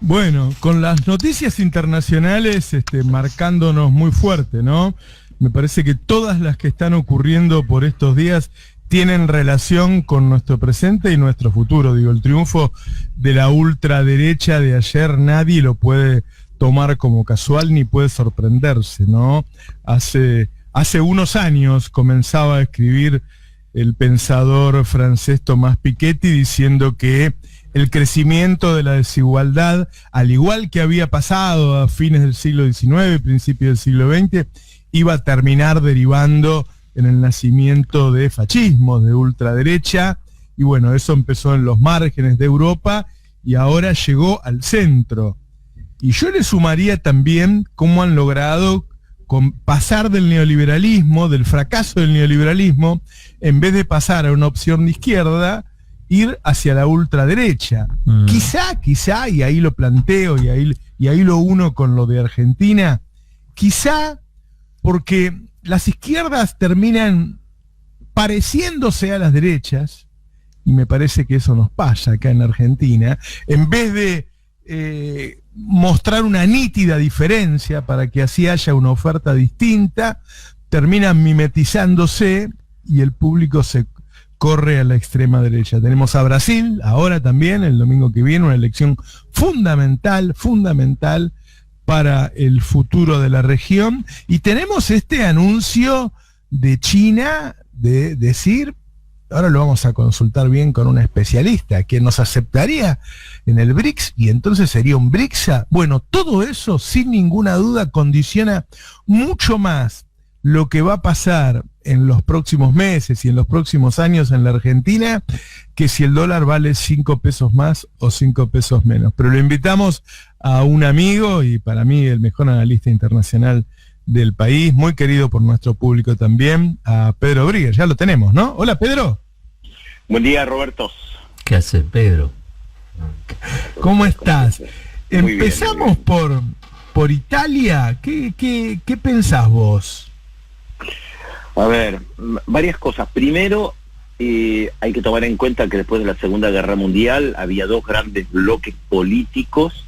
Bueno, con las noticias internacionales marcándonos muy fuerte, ¿no? Me parece que todas las que están ocurriendo por estos días tienen relación con nuestro presente y nuestro futuro. Digo, el triunfo de la ultraderecha de ayer nadie lo puede tomar como casual ni puede sorprenderse, ¿no? Hace unos años comenzaba a escribir el pensador francés Thomas Piketty diciendo que el crecimiento de la desigualdad, al igual que había pasado a fines del siglo XIX, principios del siglo XX, iba a terminar derivando en el nacimiento de fascismos, de ultraderecha, y bueno, eso empezó en los márgenes de Europa y ahora llegó al centro. Y yo le sumaría también cómo han logrado pasar del neoliberalismo, del fracaso del neoliberalismo, en vez de pasar a una opción de izquierda, ir hacia la ultraderecha. Quizá, y ahí lo planteo, y ahí lo uno con lo de Argentina, quizá porque las izquierdas terminan pareciéndose a las derechas, y me parece que eso nos pasa acá en Argentina, en vez de mostrar una nítida diferencia para que así haya una oferta distinta, terminan mimetizándose y el público se corre a la extrema derecha. Tenemos a Brasil, ahora también, el domingo que viene, una elección fundamental para el futuro de la región. Y tenemos este anuncio de China de decir, ahora lo vamos a consultar bien con una especialista, que nos aceptaría en el BRICS y entonces sería un BRICSA. Bueno, todo eso sin ninguna duda condiciona mucho más lo que va a pasar en los próximos meses y en los próximos años en la Argentina, que si el dólar vale 5 pesos más o 5 pesos menos. Pero lo invitamos a un amigo y para mí el mejor analista internacional del país, muy querido por nuestro público también, a Pedro Brigger. Ya lo tenemos, ¿no? Hola, Pedro. Buen día, Roberto. ¿Qué hace, Pedro? ¿Cómo estás? Muy Empezamos bien. por Italia. ¿Qué pensás vos? A ver, varias cosas. Primero, hay que tomar en cuenta que después de la Segunda Guerra Mundial había dos grandes bloques políticos,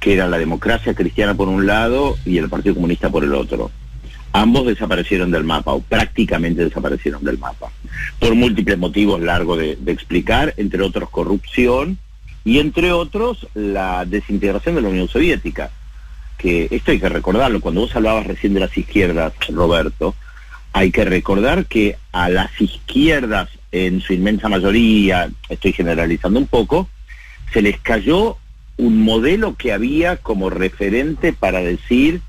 que eran la democracia cristiana por un lado y el Partido Comunista por el otro. Ambos desaparecieron del mapa, o prácticamente desaparecieron del mapa, por múltiples motivos largos de explicar, entre otros corrupción, y entre otros la desintegración de la Unión Soviética, que esto hay que recordarlo. Cuando vos hablabas recién de las izquierdas, Roberto, hay que recordar que a las izquierdas, en su inmensa mayoría, estoy generalizando un poco, se les cayó un modelo que había como referente para decir,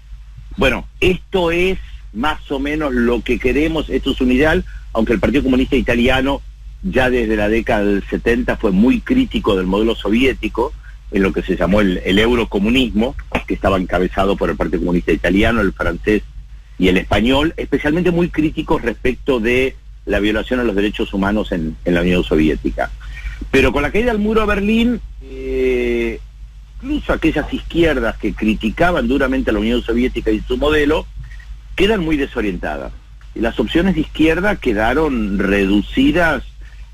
bueno, esto es más o menos lo que queremos, esto es un ideal, aunque el Partido Comunista Italiano ya desde la década del 70 fue muy crítico del modelo soviético, en lo que se llamó el eurocomunismo, que estaba encabezado por el Partido Comunista Italiano, el francés y el español, especialmente muy críticos respecto de la violación a los derechos humanos en la Unión Soviética. Pero con la caída del muro de Berlín, incluso aquellas izquierdas que criticaban duramente a la Unión Soviética y su modelo, quedan muy desorientadas. Y las opciones de izquierda quedaron reducidas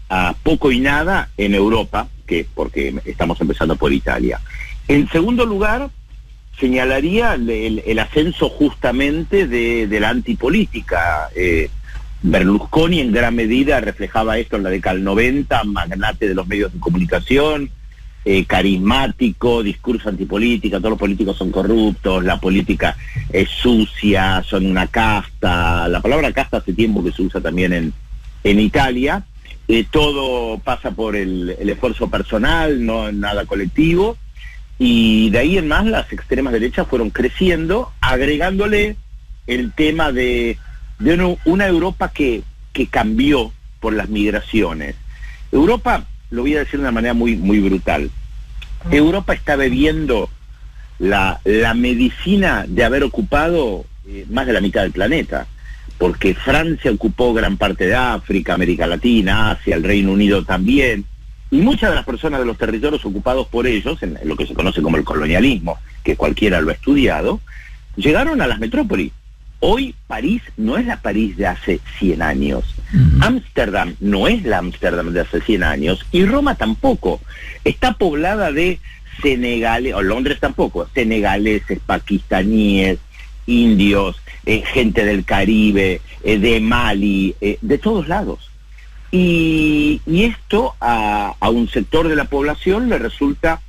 a poco y nada en Europa, porque estamos empezando por Italia. En segundo lugar, señalaría el ascenso justamente de la antipolítica. Berlusconi en gran medida reflejaba esto en la década del 90, magnate de los medios de comunicación, carismático, discurso antipolítica, todos los políticos son corruptos, la política es sucia, son una casta. La palabra casta hace tiempo que se usa también en Italia. Todo pasa por el esfuerzo personal, no nada colectivo. Y de ahí en más las extremas derechas fueron creciendo, agregándole el tema de una Europa que cambió por las migraciones. Europa, lo voy a decir de una manera muy, muy brutal, Europa está bebiendo la medicina de haber ocupado más de la mitad del planeta, porque Francia ocupó gran parte de África, América Latina, Asia, el Reino Unido también, y muchas de las personas de los territorios ocupados por ellos, en lo que se conoce como el colonialismo, que cualquiera lo ha estudiado, llegaron a las metrópolis. Hoy París no es la París de hace 100 años. Ámsterdam no es la Ámsterdam de hace 100 años. Y Roma tampoco. Está poblada de senegales, o Londres tampoco, senegaleses, pakistaníes, indios, gente del Caribe, de Mali, de todos lados. Y esto a un sector de la población le resulta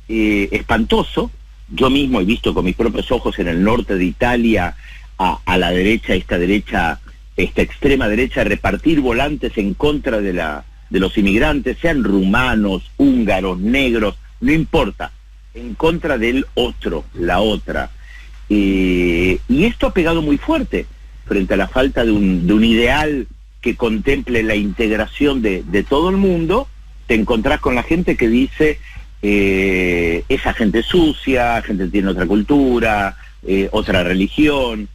espantoso. Yo mismo he visto con mis propios ojos en el norte de Italia a la derecha, esta extrema derecha, repartir volantes en contra de los inmigrantes, sean rumanos, húngaros, negros, no importa, en contra del otro, la otra. Y esto ha pegado muy fuerte frente a la falta de un ideal que contemple la integración de todo el mundo. Te encontrás con la gente que dice, esa gente sucia, gente tiene otra cultura, otra religión,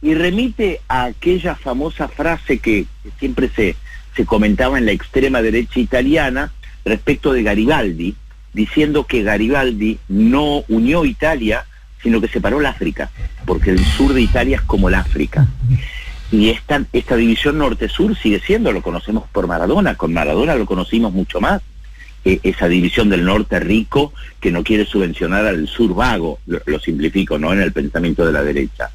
y remite a aquella famosa frase que siempre se comentaba en la extrema derecha italiana respecto de Garibaldi, diciendo que Garibaldi no unió Italia, sino que separó el África, porque el sur de Italia es como el África. Y esta división norte-sur sigue siendo, lo conocemos por Maradona, con Maradona lo conocimos mucho más, esa división del norte rico que no quiere subvencionar al sur vago, lo simplifico, ¿no?, en el pensamiento de la derecha.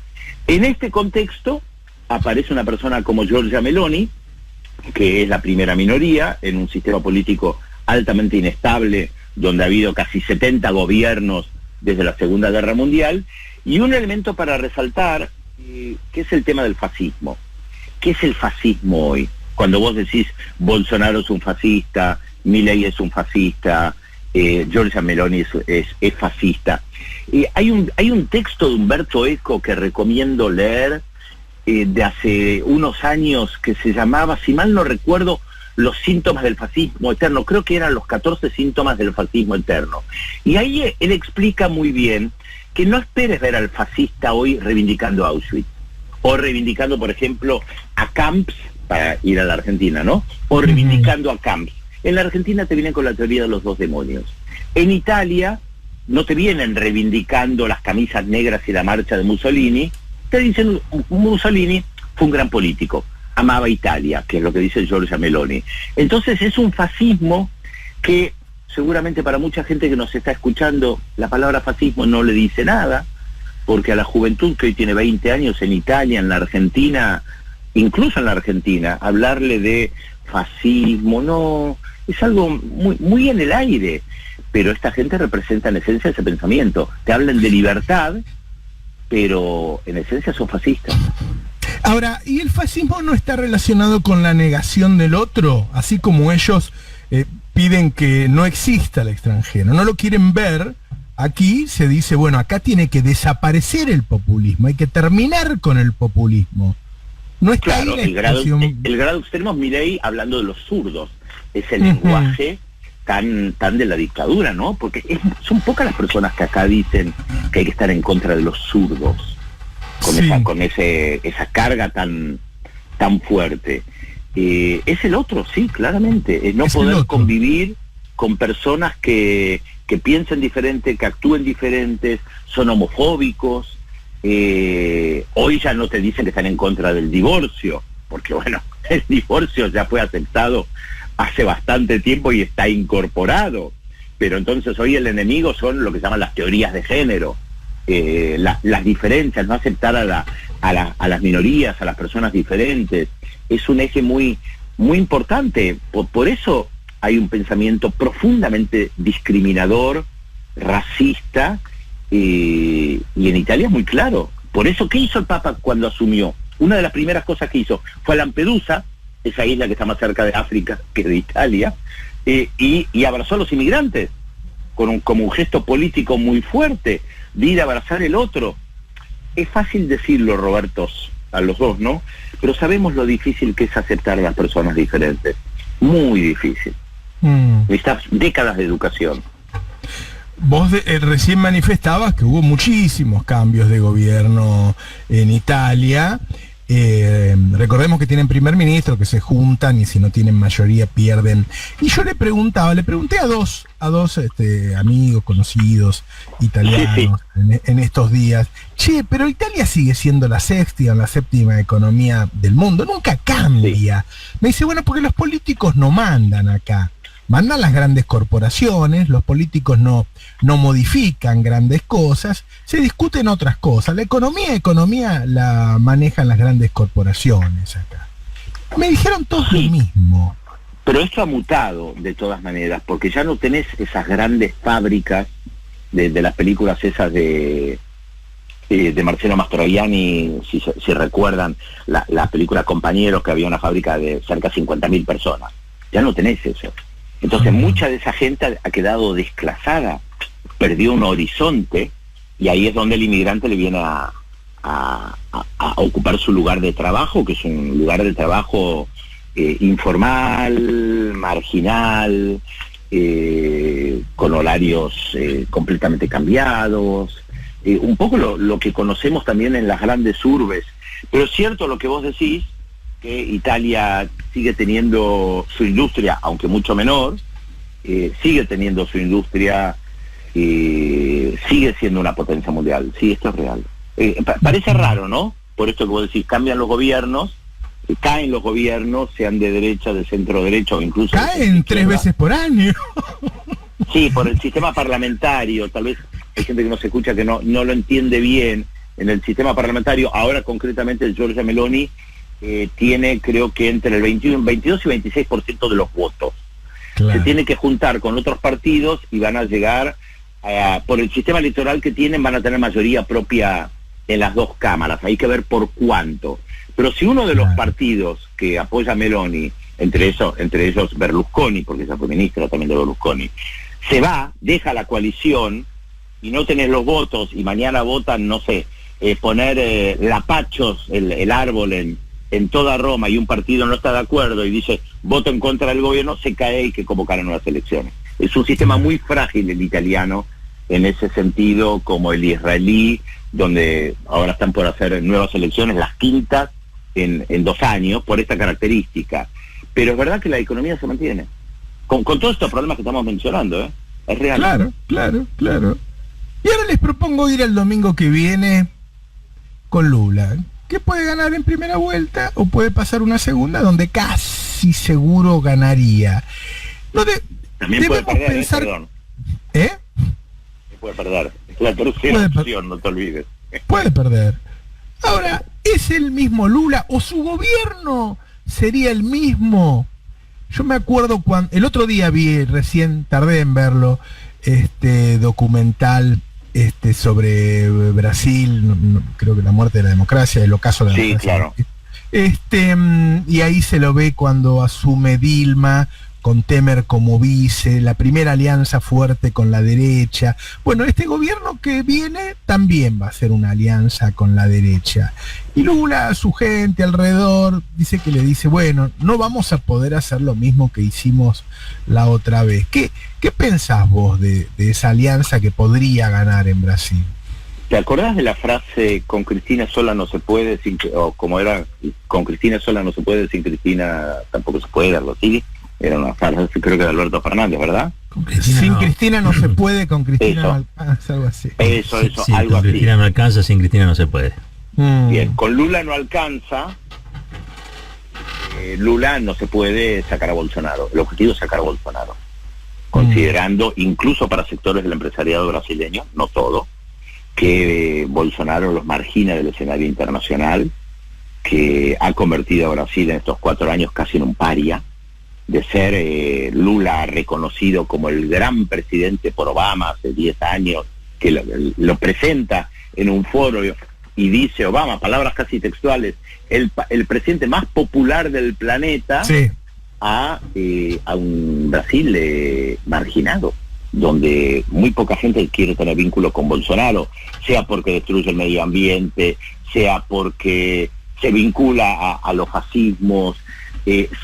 En este contexto aparece una persona como Giorgia Meloni, que es la primera minoría en un sistema político altamente inestable, donde ha habido casi 70 gobiernos desde la Segunda Guerra Mundial, y un elemento para resaltar, que es el tema del fascismo. ¿Qué es el fascismo hoy? Cuando vos decís Bolsonaro es un fascista, Milei es un fascista, Giorgia Meloni es fascista. Hay un texto de Umberto Eco que recomiendo leer, de hace unos años, que se llamaba, si mal no recuerdo, Los síntomas del fascismo eterno. Creo que eran los 14 síntomas del fascismo eterno. Y ahí él explica muy bien que no esperes ver al fascista hoy reivindicando Auschwitz, o reivindicando, por ejemplo, a Camps, para ir a la Argentina, ¿no? O reivindicando a Camps. En la Argentina te vienen con la teoría de los dos demonios. En Italia no te vienen reivindicando las camisas negras y la marcha de Mussolini, te dicen Mussolini fue un gran político, amaba Italia, que es lo que dice Giorgia Meloni. Entonces es un fascismo que seguramente para mucha gente que nos está escuchando, la palabra fascismo no le dice nada, porque a la juventud que hoy tiene 20 años en Italia, en la Argentina, incluso en la Argentina, hablarle de fascismo, no, es algo muy, muy en el aire, pero esta gente representa en esencia ese pensamiento. Te hablan de libertad, pero en esencia son fascistas. Ahora, ¿y el fascismo no está relacionado con la negación del otro? Así como ellos piden que no exista el extranjero, no lo quieren ver. Aquí se dice, bueno, acá tiene que desaparecer el populismo, hay que terminar con el populismo. No está claro, ahí el grado extremo es Milei hablando de los zurdos, es el lenguaje tan de la dictadura, ¿no? Porque son pocas las personas que acá dicen que hay que estar en contra de los zurdos, con esa carga tan fuerte. Es el otro, sí, claramente, es no poder convivir con personas que piensen diferente, que actúen diferentes, son homofóbicos. Hoy ya no te dicen que están en contra del divorcio, porque bueno, el divorcio ya fue aceptado hace bastante tiempo y está incorporado, pero entonces hoy el enemigo son lo que se llaman las teorías de género, las diferencias, no aceptar a las minorías, a las personas diferentes, es un eje muy, muy importante. Por eso hay un pensamiento profundamente discriminador, racista, y en Italia es muy claro. Por eso, ¿qué hizo el Papa cuando asumió? Una de las primeras cosas que hizo fue a Lampedusa, esa isla que está más cerca de África que de Italia, y abrazó a los inmigrantes, como un gesto político muy fuerte, de ir a abrazar el otro. Es fácil decirlo, Roberto, a los dos, ¿no? Pero sabemos lo difícil que es aceptar a las personas diferentes. Muy difícil. Necesitas décadas de educación. Vos recién manifestabas que hubo muchísimos cambios de gobierno en Italia. Recordemos que tienen primer ministro, que se juntan y si no tienen mayoría pierden. Y yo le pregunté a dos amigos, conocidos, italianos, en estos días, pero Italia sigue siendo la séptima economía del mundo, nunca cambia. Me dice, bueno, porque los políticos no mandan acá. mandan las grandes corporaciones, los políticos no modifican grandes cosas, se discuten otras cosas. La economía la manejan las grandes corporaciones acá. Me dijeron todos lo mismo. Pero esto ha mutado de todas maneras, porque ya no tenés esas grandes fábricas de las películas esas de Marcello Mastroianni, si recuerdan, la película Compañeros, que había una fábrica de cerca de 50.000 personas. Ya no tenés eso. Entonces mucha de esa gente ha quedado desclasada, perdió un horizonte, y ahí es donde el inmigrante le viene a ocupar su lugar de trabajo, que es un lugar de trabajo informal, marginal, con horarios completamente cambiados, un poco lo que conocemos también en las grandes urbes. Pero es cierto lo que vos decís, que Italia sigue teniendo su industria, aunque mucho menor, sigue teniendo su industria, sigue siendo una potencia mundial. Sí, esto es real. Parece raro, ¿no? Por esto que vos decís, cambian los gobiernos, caen los gobiernos, sean de derecha, de centro derecha o incluso... Caen 3 veces por año. Sí, por el sistema parlamentario. Tal vez hay gente que nos escucha que no lo entiende bien. En el sistema parlamentario, ahora concretamente el Giorgia Meloni tiene, creo que entre el 22 y 26% de los votos. Claro. Se tiene que juntar con otros partidos y van a llegar, por el sistema electoral que tienen, van a tener mayoría propia en las 2 cámaras. Hay que ver por cuánto. Pero si uno de los partidos que apoya a Meloni, entre ellos Berlusconi, porque ella fue ministra también de Berlusconi, se va, deja la coalición y no tenés los votos y mañana votan, no sé, poner lapachos, el árbol en toda Roma, y un partido no está de acuerdo y dice voto en contra del gobierno, se cae y hay que convocar a nuevas elecciones. Es un sistema muy frágil el italiano en ese sentido, como el israelí, donde ahora están por hacer nuevas elecciones, las quintas en 2 años, por esta característica. Pero es verdad que la economía se mantiene, con todos estos problemas que estamos mencionando, es real. Claro. Y ahora les propongo ir el domingo que viene con Lula, que puede ganar en primera vuelta o puede pasar una segunda, donde casi seguro ganaría. También puede perder, pensar... perdón. Puede perder. Es la tercera opción, no te olvides. Puede perder. Ahora, ¿es el mismo Lula o su gobierno sería el mismo? Yo me acuerdo cuando el otro día recién tardé en verlo, documental sobre Brasil, creo que la muerte de la democracia, el ocaso de la democracia. Sí, claro. Y ahí se lo ve cuando asume Dilma, con Temer como vice, la primera alianza fuerte con la derecha. Bueno, este gobierno que viene también va a ser una alianza con la derecha. Y Lula, su gente alrededor, le dice, bueno, no vamos a poder hacer lo mismo que hicimos la otra vez. ¿Qué pensás vos de esa alianza que podría ganar en Brasil? ¿Te acordás de la frase con Cristina sola no se puede, o como era, con Cristina sola no se puede, sin Cristina tampoco se puede, algo así? Era una frase, creo que de Alberto Fernández, ¿verdad? Sin Cristina no se puede, con Cristina no alcanza, algo así. Eso, sí, algo con así. Cristina no alcanza, sin Cristina no se puede. Bien, con Lula no alcanza, Lula no se puede sacar a Bolsonaro. El objetivo es sacar a Bolsonaro, considerando, incluso para sectores del empresariado brasileño, no todo, que Bolsonaro los margina del escenario internacional, que ha convertido a Brasil en estos 4 años casi en un paria, de ser Lula reconocido como el gran presidente por Obama hace 10 años, que lo presenta en un foro y dice Obama, palabras casi textuales, el presidente más popular del planeta, sí, a un Brasil marginado, donde muy poca gente quiere tener vínculo con Bolsonaro, sea porque destruye el medio ambiente, sea porque se vincula a los fascismos,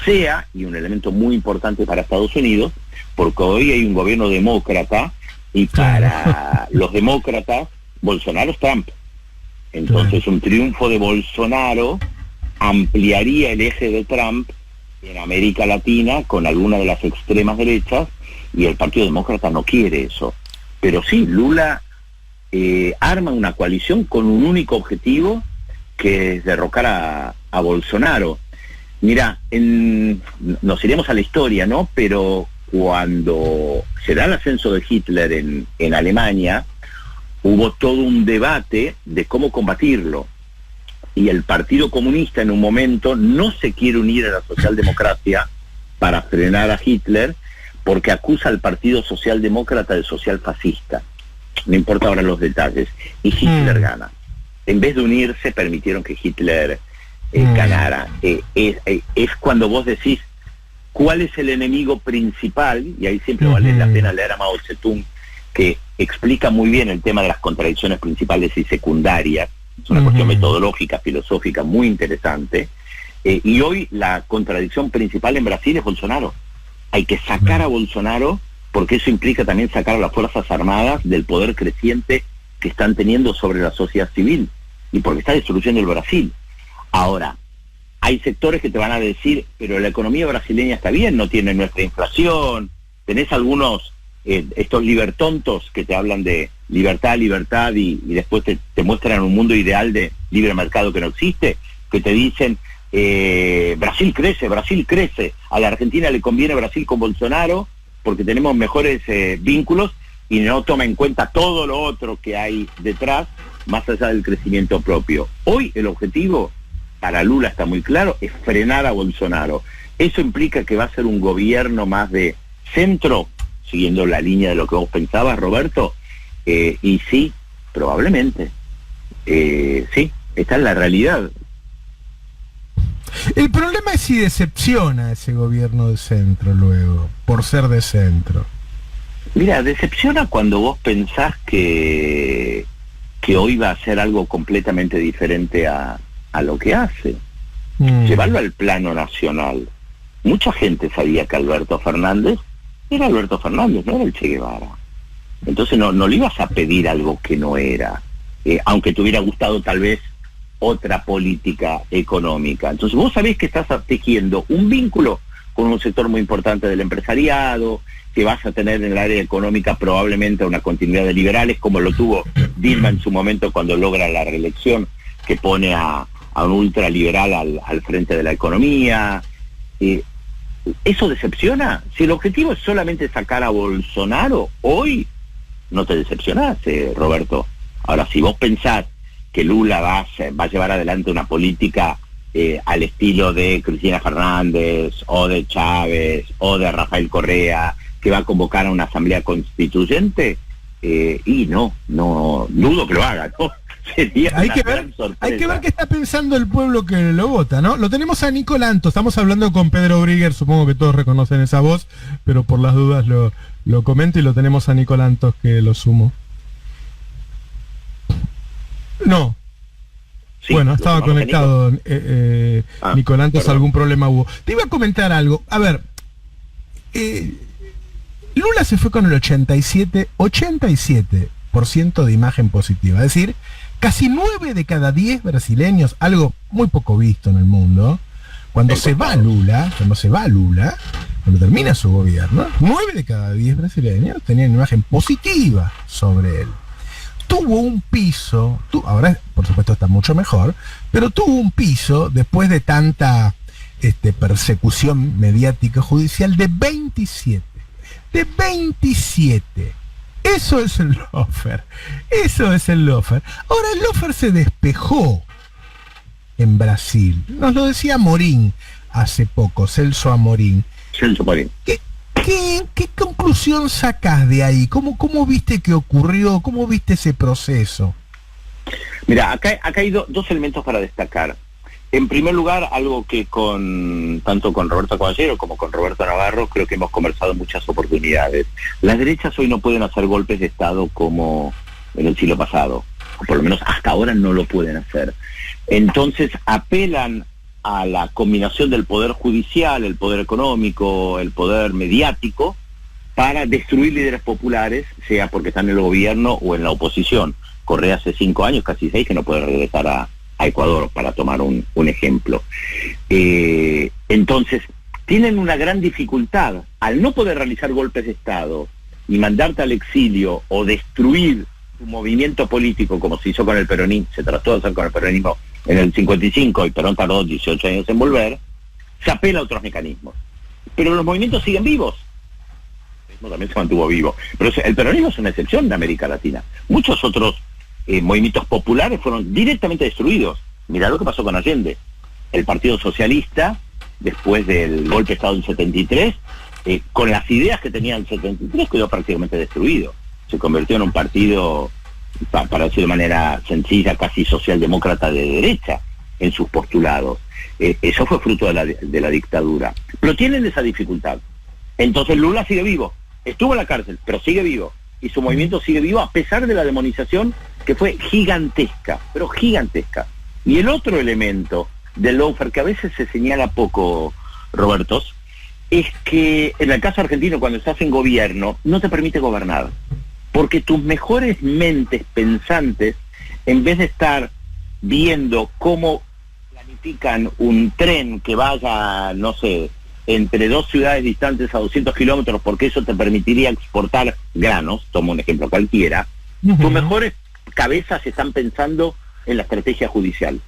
sea, y un elemento muy importante para Estados Unidos, porque hoy hay un gobierno demócrata, y para los demócratas, Bolsonaro es Trump. Entonces un triunfo de Bolsonaro ampliaría el eje de Trump en América Latina con alguna de las extremas derechas, y el Partido Demócrata no quiere eso. Pero sí, Lula arma una coalición con un único objetivo, que es derrocar a Bolsonaro. Mirá, nos iremos a la historia, ¿no? Pero cuando se da el ascenso de Hitler en Alemania, hubo todo un debate de cómo combatirlo. Y el Partido Comunista en un momento no se quiere unir a la socialdemocracia para frenar a Hitler, porque acusa al Partido Socialdemócrata de social fascista. No importa ahora los detalles. Y Hitler gana. En vez de unirse, permitieron que Hitler ganara. Es cuando vos decís cuál es el enemigo principal, y ahí siempre vale la pena leer a Mao Zedong, que explica muy bien el tema de las contradicciones principales y secundarias. Es una cuestión metodológica, filosófica, muy interesante. Y hoy la contradicción principal en Brasil es Bolsonaro. Hay que sacar a Bolsonaro, porque eso implica también sacar a las Fuerzas Armadas del poder creciente que están teniendo sobre la sociedad civil, y porque está destruyendo el Brasil. Ahora, hay sectores que te van a decir, pero la economía brasileña está bien, no tiene nuestra inflación. Tenés algunos, estos libertontos que te hablan de libertad, y después te muestran un mundo ideal de libre mercado que no existe, que te dicen, Brasil crece, a la Argentina le conviene Brasil con Bolsonaro porque tenemos mejores vínculos, y no toma en cuenta todo lo otro que hay detrás, más allá del crecimiento propio. Hoy el objetivo para Lula está muy claro, es frenar a Bolsonaro. Eso implica que va a ser un gobierno más de centro, siguiendo la línea de lo que vos pensabas, Roberto, y sí, probablemente, sí, esta es la realidad. El problema es si decepciona ese gobierno de centro luego, por ser de centro. Mira, decepciona cuando vos pensás que hoy va a ser algo completamente diferente a lo que hace. Llevarlo al plano nacional. Mucha gente sabía que Alberto Fernández era Alberto Fernández, no era el Che Guevara. Entonces no le ibas a pedir algo que no era, aunque te hubiera gustado tal vez otra política económica. Entonces vos sabés que estás tejiendo un vínculo con un sector muy importante del empresariado, que vas a tener en el área económica probablemente una continuidad de liberales, como lo tuvo Dilma en su momento cuando logra la reelección, que pone a un ultraliberal al frente de la economía. ¿Eso decepciona? Si el objetivo es solamente sacar a Bolsonaro, hoy no te decepcionás, Roberto. Ahora, si vos pensás que Lula va a llevar adelante una política al estilo de Cristina Fernández, o de Chávez, o de Rafael Correa, que va a convocar a una asamblea constituyente, y no dudo que lo haga, ¿no? Hay que ver qué está pensando el pueblo que lo vota, ¿no? Lo tenemos a Nico Lantos, estamos hablando con Pedro Brigger, supongo que todos reconocen esa voz, pero por las dudas lo comento, y lo tenemos a Nico Lantos, que lo sumo. No. Sí, bueno, estaba conectado Nico Lantos, algún problema hubo. Te iba a comentar algo. A ver, Lula se fue con el 87% de imagen positiva, es decir, casi 9 de cada 10 brasileños, algo muy poco visto en el mundo, cuando termina su gobierno, 9 de cada 10 brasileños tenían imagen positiva sobre él. Tuvo un piso, ahora por supuesto está mucho mejor, pero tuvo un piso después de tanta persecución mediática judicial de 27. De 27. Eso es el lofer. Ahora el lofer se despejó en Brasil. Nos lo decía Amorim hace poco, Celso Amorim. ¿Qué conclusión sacás de ahí? ¿Cómo viste que ocurrió? ¿Cómo viste ese proceso? Mira, acá hay dos elementos para destacar. En primer lugar, algo que tanto con Roberto Caballero como con Roberto Navarro creo que hemos conversado en muchas oportunidades. Las derechas hoy no pueden hacer golpes de Estado como en el siglo pasado, o por lo menos hasta ahora no lo pueden hacer. Entonces apelan a la combinación del poder judicial, el poder económico, el poder mediático, para destruir líderes populares, sea porque están en el gobierno o en la oposición. Correa hace 5 años, casi 6, que no puede regresar a Ecuador, para tomar un ejemplo. Entonces, tienen una gran dificultad. Al no poder realizar golpes de Estado y mandarte al exilio o destruir tu movimiento político, como se hizo con el peronismo, se trató de hacer con el peronismo en el 55, y Perón tardó 18 años en volver, se apela a otros mecanismos. Pero los movimientos siguen vivos. también se mantuvo vivo. Pero el peronismo es una excepción en América Latina. Muchos otros movimientos populares fueron directamente destruidos. Mirá lo que pasó con Allende. El Partido Socialista, después del golpe de Estado en 73, con las ideas que tenía en 73, quedó prácticamente destruido. Se convirtió en un partido, para decir de manera sencilla, casi socialdemócrata de derecha en sus postulados. Eso fue fruto de la dictadura. Pero tienen esa dificultad. Entonces Lula sigue vivo. Estuvo en la cárcel, pero sigue vivo. Y su movimiento sigue vivo a pesar de la demonización que fue gigantesca, pero gigantesca. Y el otro elemento del lawfare que a veces se señala poco, Robertos, es que en el caso argentino, cuando estás en gobierno, no te permite gobernar. Porque tus mejores mentes pensantes, en vez de estar viendo cómo planifican un tren que vaya, no sé, entre dos ciudades distantes a 200 kilómetros, porque eso te permitiría exportar granos, tomo un ejemplo cualquiera, tus mejores cabezas están pensando en la estrategia judicial.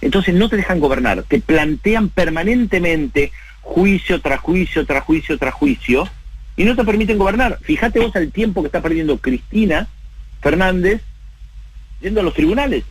Entonces no te dejan gobernar, te plantean permanentemente juicio tras juicio, tras juicio, tras juicio, y no te permiten gobernar. Fíjate vos el tiempo que está perdiendo Cristina Fernández yendo a los tribunales.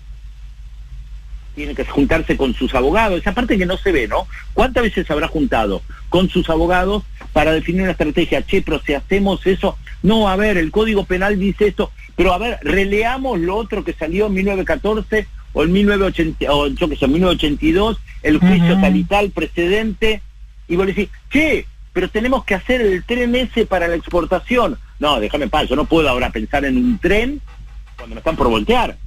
Tiene que juntarse con sus abogados, esa parte que no se ve, ¿no? ¿Cuántas veces se habrá juntado con sus abogados para definir una estrategia? Che, pero si hacemos eso, no, a ver, el Código Penal dice esto, pero a ver, releamos lo otro que salió en 1914 o en 1980, o yo que sé, en 1982, el juicio tal y tal precedente, y vos le decís, che, pero tenemos que hacer el tren ese para la exportación. No, déjame en paz, yo no puedo ahora pensar en un tren cuando me están por voltear.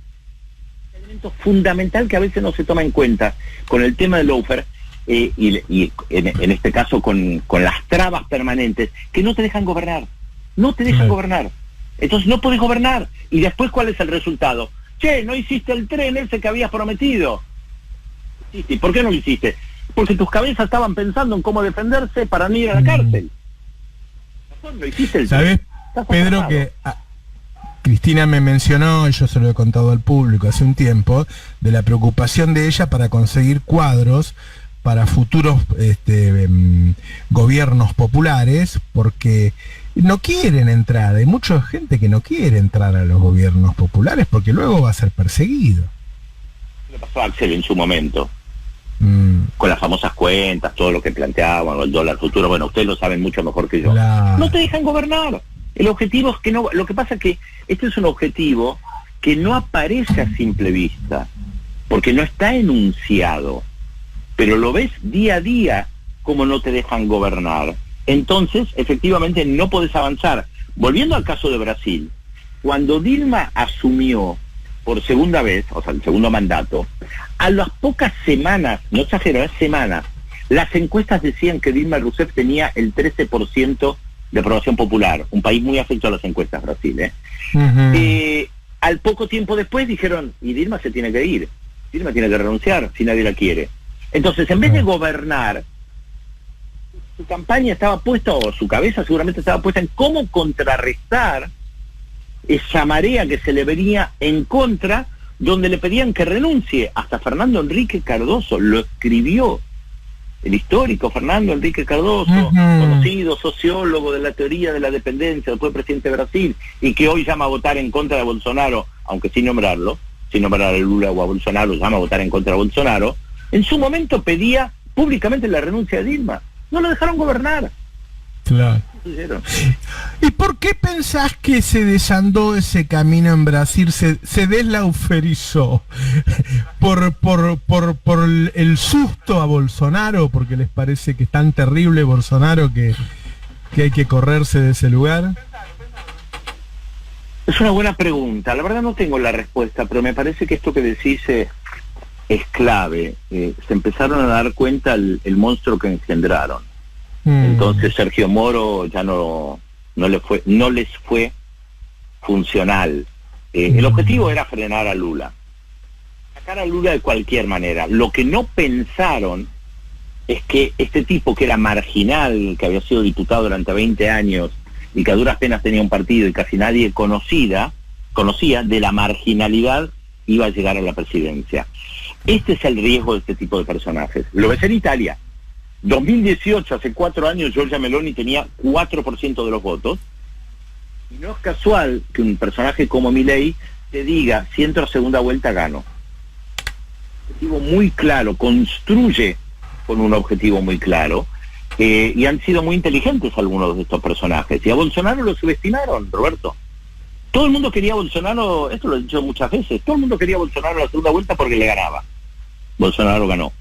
Fundamental que a veces no se toma en cuenta con el tema del lawfare y en este caso con las trabas permanentes que no te dejan gobernar, no te dejan gobernar. Entonces no podés gobernar. Y después, ¿cuál es el resultado? Che, no hiciste el tren ese que habías prometido. ¿Y por qué no lo hiciste? Porque tus cabezas estaban pensando en cómo defenderse para no ir a la cárcel. No hiciste el tren. ¿Sabés, Pedro, que Cristina me mencionó, y yo se lo he contado al público hace un tiempo, de la preocupación de ella para conseguir cuadros para futuros gobiernos populares, porque no quieren entrar, hay mucha gente que no quiere entrar a los gobiernos populares porque luego va a ser perseguido. Le pasó a Axel en su momento, con las famosas cuentas, todo lo que planteaban, el dólar futuro, bueno, ustedes lo saben mucho mejor que yo. No te dejan gobernar. El objetivo es que no, lo que pasa es que este es un objetivo que no aparece a simple vista, porque no está enunciado, pero lo ves día a día como no te dejan gobernar. Entonces, efectivamente, no podés avanzar. Volviendo al caso de Brasil, cuando Dilma asumió por segunda vez, o sea, el segundo mandato, a las pocas semanas, no exagero, semanas, las encuestas decían que Dilma Rousseff tenía el 13% de aprobación popular, un país muy afecto a las encuestas, Brasil. Al poco tiempo después dijeron, y Dilma se tiene que ir, Dilma tiene que renunciar si nadie la quiere. Entonces, en vez de gobernar, su campaña estaba puesta, o su cabeza seguramente estaba puesta en cómo contrarrestar esa marea que se le venía en contra, donde le pedían que renuncie. Hasta Fernando Henrique Cardoso lo escribió, el histórico Fernando Henrique Cardoso, conocido sociólogo de la teoría de la dependencia, después presidente de Brasil, y que hoy llama a votar en contra de Bolsonaro, aunque sin nombrarlo, sin nombrar a Lula o a Bolsonaro, llama a votar en contra de Bolsonaro. En su momento pedía públicamente la renuncia de Dilma. No lo dejaron gobernar. Claro. ¿Y por qué pensás que se desandó ese camino en Brasil, se deslauferizó? ¿Por el susto a Bolsonaro? ¿Porque les parece que es tan terrible Bolsonaro que hay que correrse de ese lugar? Es una buena pregunta. La verdad no tengo la respuesta, pero me parece que esto que decís es clave. Se empezaron a dar cuenta el monstruo que engendraron. Entonces Sergio Moro ya no les fue funcional. El objetivo era frenar a Lula, sacar a Lula de cualquier manera. Lo que no pensaron es que este tipo, que era marginal, que había sido diputado durante 20 años y que a duras penas tenía un partido y casi nadie conocía, de la marginalidad iba a llegar a la presidencia. Este es el riesgo de este tipo de personajes. Lo ves en Italia. 2018, hace 4 años, Giorgia Meloni tenía 4% de los votos Y no es casual que un personaje como Milei te diga, si entro a segunda vuelta gano. Objetivo muy claro, construye con un objetivo muy claro, y han sido muy inteligentes algunos de estos personajes. Y a Bolsonaro lo subestimaron, Roberto. Todo el mundo quería a Bolsonaro, esto lo he dicho muchas veces, todo el mundo quería a Bolsonaro a la segunda vuelta porque le ganaba. Bolsonaro ganó.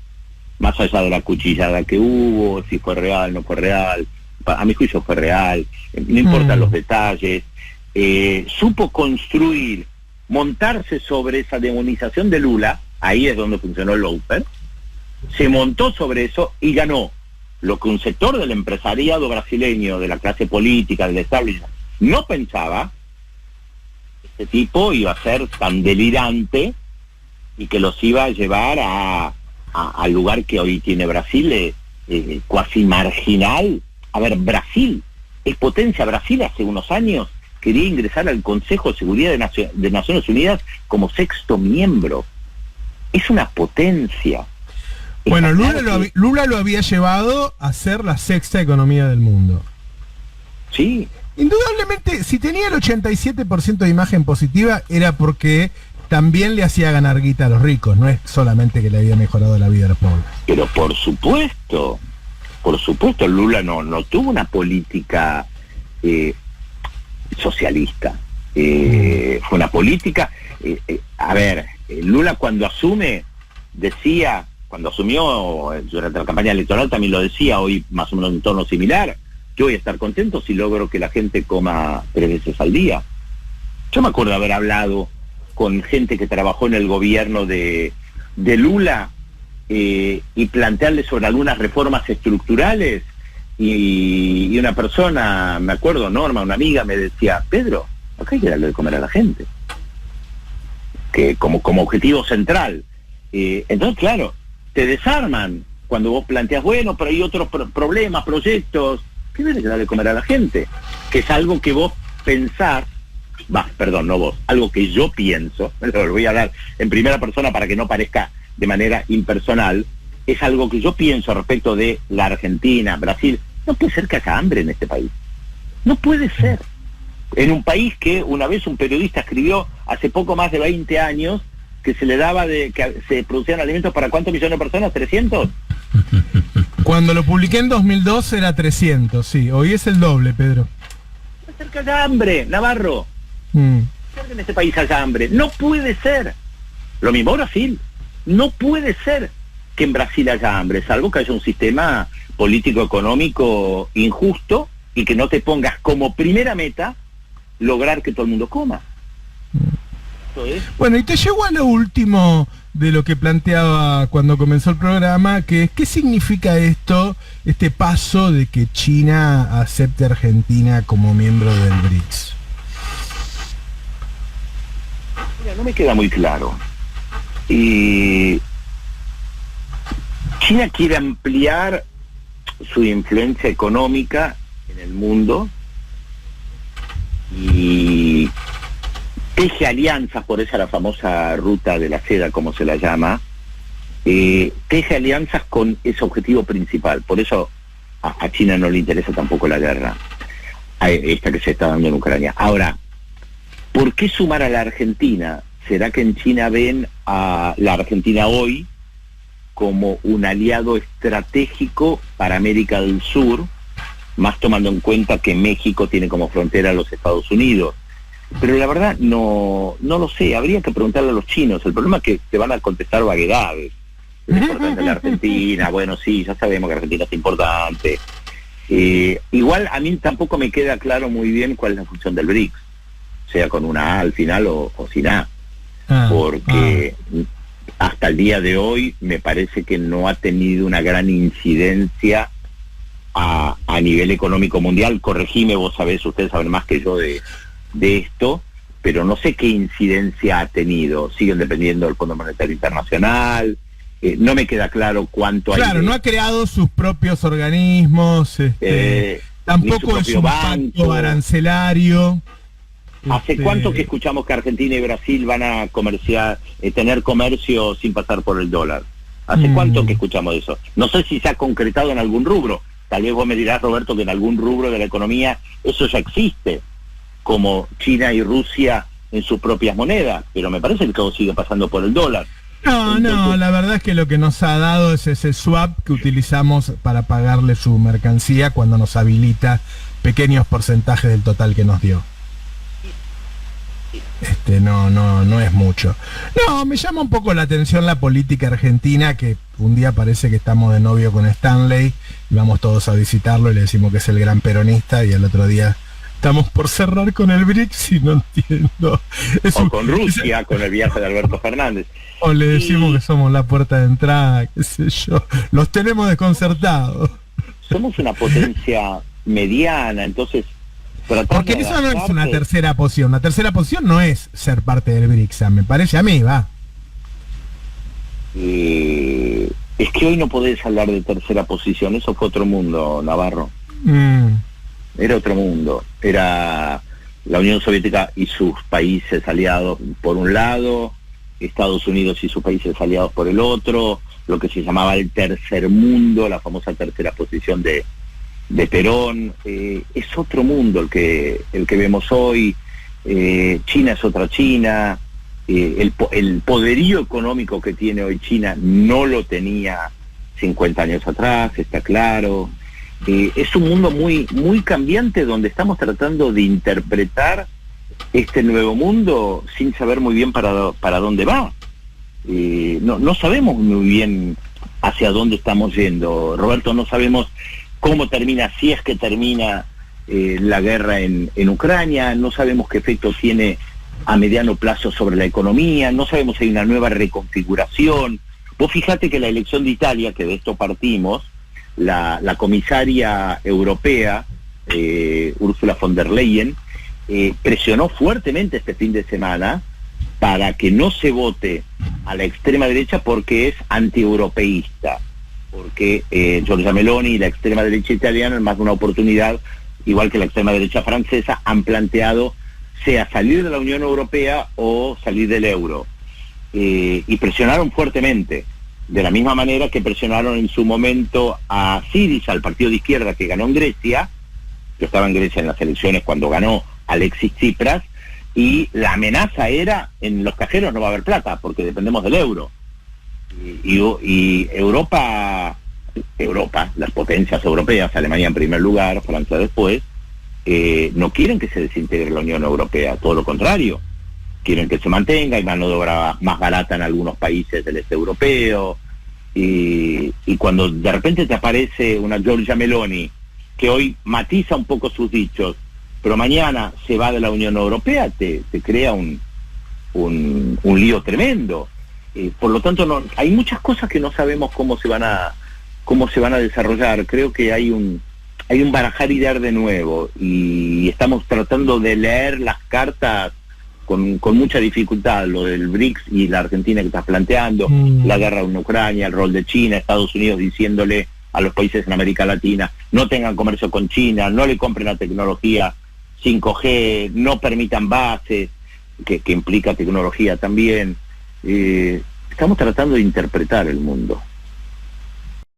Más allá de la cuchillada que hubo, si fue real, no fue real, a mi juicio fue real, no importan los detalles. Supo construir, montarse sobre esa demonización de Lula, ahí es donde funcionó el lawfare, se montó sobre eso y ganó. Lo que un sector del empresariado brasileño, de la clase política, del establishment, no pensaba, este tipo iba a ser tan delirante y que los iba a llevar al lugar que hoy tiene Brasil, cuasi marginal. A ver, Brasil es potencia. Brasil hace unos años quería ingresar al Consejo de Seguridad de Naciones Unidas como 6º miembro. Es una potencia. Bueno, Lula lo había llevado a ser la 6ª economía del mundo. Sí. Indudablemente, si tenía el 87% de imagen positiva, era porque también le hacía ganar guita a los ricos, no es solamente que le había mejorado la vida a los pobres. Pero por supuesto, Lula no tuvo una política socialista. Fue una política... Lula cuando asume, decía, cuando asumió durante la campaña electoral también lo decía, hoy más o menos en tono similar, yo voy a estar contento si logro que la gente coma 3 veces al día. Yo me acuerdo de haber hablado con gente que trabajó en el gobierno de Lula y plantearle sobre algunas reformas estructurales, y una persona, me acuerdo, Norma, una amiga, me decía, Pedro, acá hay que darle de comer a la gente, que como objetivo central. Entonces, claro, te desarman cuando vos planteas, bueno, pero hay otros problemas, proyectos, ¿qué debe darle de comer a la gente? Que es algo que vos pensás, no vos, algo que yo pienso, lo voy a hablar en primera persona para que no parezca de manera impersonal, es algo que yo pienso respecto de la Argentina, Brasil. No puede ser que haya hambre en este país. No puede ser. En un país que una vez un periodista escribió hace poco más de 20 años que se le daba que se producían alimentos para ¿cuántos millones de personas? ¿300? Cuando lo publiqué en 2002 era 300, sí. Hoy es el doble, Pedro. No puede ser que haya hambre, Navarro. No puede ser que en este país haya hambre. No puede ser. Lo mismo Brasil. No puede ser que en Brasil haya hambre, salvo que haya un sistema político-económico injusto y que no te pongas como primera meta lograr que todo el mundo coma. Bueno, y te llevo a lo último de lo que planteaba cuando comenzó el programa, que es, ¿qué significa este paso de que China acepte a Argentina como miembro del BRICS? Mira, no me queda muy claro. Y China quiere ampliar su influencia económica en el mundo y teje alianzas, por esa la famosa ruta de la seda, como se la llama, teje alianzas con ese objetivo principal. Por eso a China no le interesa tampoco la guerra, esta que se está dando en Ucrania. Ahora, ¿por qué sumar a la Argentina? ¿Será que en China ven a la Argentina hoy como un aliado estratégico para América del Sur, más tomando en cuenta que México tiene como frontera a los Estados Unidos? Pero la verdad no lo sé, habría que preguntarle a los chinos. El problema es que te van a contestar vaguedades. Es importante la Argentina, bueno, sí, ya sabemos que Argentina es importante. Igual a mí tampoco me queda claro muy bien cuál es la función del BRICS, sea con una A al final o sin A, porque hasta el día de hoy me parece que no ha tenido una gran incidencia a nivel económico mundial. Corregime, vos sabés, ustedes saben más que yo de esto, pero no sé qué incidencia ha tenido. Siguen dependiendo del Fondo Monetario Internacional, no me queda claro cuánto hay. Claro, no ha creado sus propios organismos, tampoco es un pacto arancelario. ¿Hace cuánto que escuchamos que Argentina y Brasil van a tener comercio sin pasar por el dólar? ¿Hace cuánto que escuchamos eso? No sé si se ha concretado en algún rubro. Tal vez vos me dirás, Roberto, que en algún rubro de la economía eso ya existe. como China y Rusia en sus propias monedas, pero me parece que todo sigue pasando por el dólar. No, la verdad es que lo que nos ha dado es ese swap que utilizamos para pagarle su mercancía cuando nos habilita pequeños porcentajes del total que nos dio. No es mucho. No, me llama un poco la atención la política argentina, que un día parece que estamos de novio con Stanley y vamos todos a visitarlo y le decimos que es el gran peronista, y el otro día estamos por cerrar con el BRICS y no entiendo. Con Rusia, con el viaje de Alberto Fernández. O le decimos que somos la puerta de entrada, qué sé yo. Los tenemos desconcertados. Somos una potencia mediana, entonces... Porque eso no es una tercera posición. Una tercera posición no es ser parte del BRICS, me parece a mí, va. Es que hoy no podés hablar de tercera posición, eso fue otro mundo, Navarro. Era otro mundo, era la Unión Soviética y sus países aliados por un lado, Estados Unidos y sus países aliados por el otro, lo que se llamaba el tercer mundo, la famosa tercera posición de Perón. Es otro mundo el que vemos hoy. China es otra China. El poderío económico que tiene hoy China no lo tenía 50 años atrás, está claro. Es un mundo muy, muy cambiante, donde estamos tratando de interpretar este nuevo mundo sin saber muy bien para dónde va. No sabemos muy bien hacia dónde estamos yendo, Roberto. No sabemos cómo termina, si es que termina la guerra en Ucrania. No sabemos qué efecto tiene a mediano plazo sobre la economía. No sabemos si hay una nueva reconfiguración. Vos fijate que la elección de Italia, que de esto partimos, la comisaria europea, Ursula von der Leyen, presionó fuertemente este fin de semana para que no se vote a la extrema derecha porque es antieuropeísta, porque Giorgia Meloni y la extrema derecha italiana, en más de una oportunidad, igual que la extrema derecha francesa, han planteado sea salir de la Unión Europea o salir del euro, y presionaron fuertemente, de la misma manera que presionaron en su momento a Syriza, al partido de izquierda que ganó en Grecia. Yo estaba en Grecia en las elecciones cuando ganó Alexis Tsipras, y la amenaza era: en los cajeros no va a haber plata porque dependemos del euro. Y Europa, las potencias europeas, Alemania en primer lugar, Francia después, no quieren que se desintegre la Unión Europea, todo lo contrario, quieren que se mantenga. Hay mano de obra más barata en algunos países del este europeo, y cuando de repente te aparece una Giorgia Meloni que hoy matiza un poco sus dichos, pero mañana se va de la Unión Europea, te crea un lío tremendo. Por lo tanto, hay muchas cosas que no sabemos cómo se van a desarrollar. Creo que hay un barajar y dar de nuevo, y estamos tratando de leer las cartas con mucha dificultad. Lo del BRICS y la Argentina que estás planteando, la guerra en Ucrania, el rol de China, Estados Unidos diciéndole a los países en América Latina: no tengan comercio con China, no le compren la tecnología 5G, no permitan bases, que implica tecnología también. Estamos tratando de interpretar el mundo.